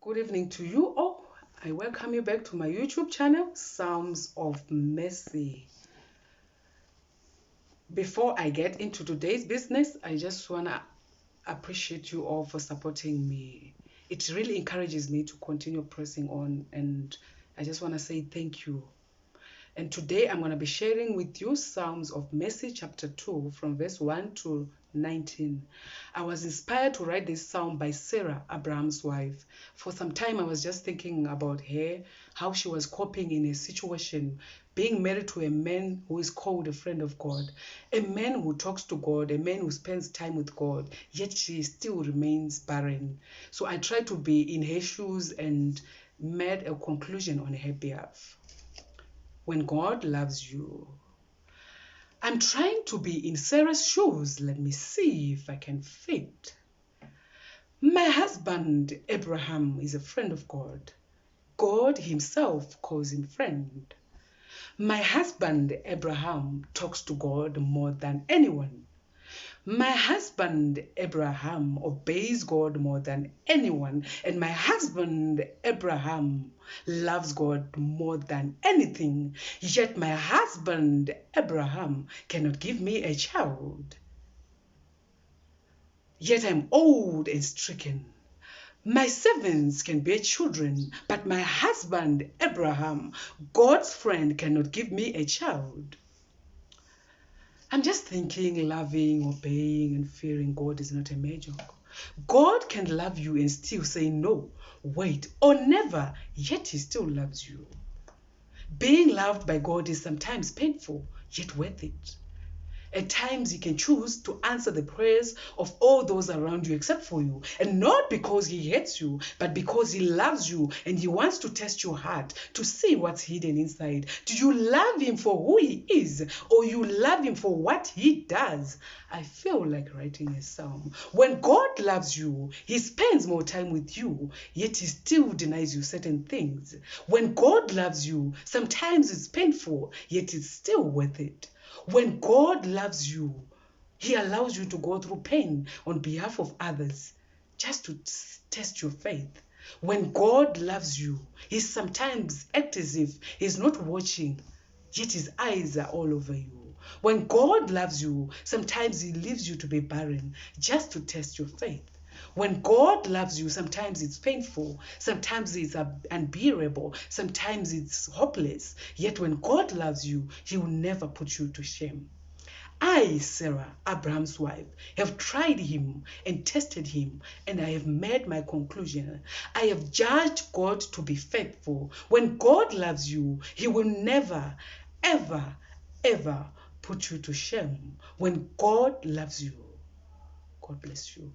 Good evening to you all. I welcome you back to my YouTube channel, Psalms of Mercy. Before I get into today's business, I just want to appreciate you all for supporting me. It really encourages me to continue pressing on, and I just want to say thank you. And today I'm going to be sharing with you Psalms of Mercy chapter 2 from verse 1 to 19. I was inspired to write this psalm by Sarah, Abraham's wife. For some time I was just thinking about her, how she was coping in a situation, being married to a man who is called a friend of God, a man who talks to God, a man who spends time with God, yet she still remains barren. So I tried to be in her shoes and made a conclusion on her behalf. When God loves you. I'm trying to be in Sarah's shoes. Let me see if I can fit. My husband, Abraham, is a friend of God. God himself calls him friend. My husband, Abraham, talks to God more than anyone. My husband Abraham obeys God more than anyone, and my husband Abraham loves God more than anything. Yet my husband Abraham cannot give me a child. Yet I'm old and stricken. My servants can bear children, but my husband Abraham, God's friend, cannot give me a child. I'm just thinking loving, obeying, and fearing God is not a major. God can love you and still say no, wait, or never, yet he still loves you. Being loved by God is sometimes painful, yet worth it. At times, he can choose to answer the prayers of all those around you except for you. And not because he hates you, but because he loves you and he wants to test your heart to see what's hidden inside. Do you love him for who he is, or you love him for what he does? I feel like writing a psalm. When God loves you, he spends more time with you, yet he still denies you certain things. When God loves you, sometimes it's painful, yet it's still worth it. When God loves you, he allows you to go through pain on behalf of others just to test your faith. When God loves you, he sometimes acts as if he's not watching, yet his eyes are all over you. When God loves you, sometimes he leaves you to be barren just to test your faith. When God loves you, sometimes it's painful, sometimes it's unbearable, sometimes it's hopeless. Yet when God loves you, he will never put you to shame. I, Sarah, Abraham's wife, have tried him and tested him, and I have made my conclusion. I have judged God to be faithful. When God loves you, he will never, ever, ever put you to shame. When God loves you, God bless you.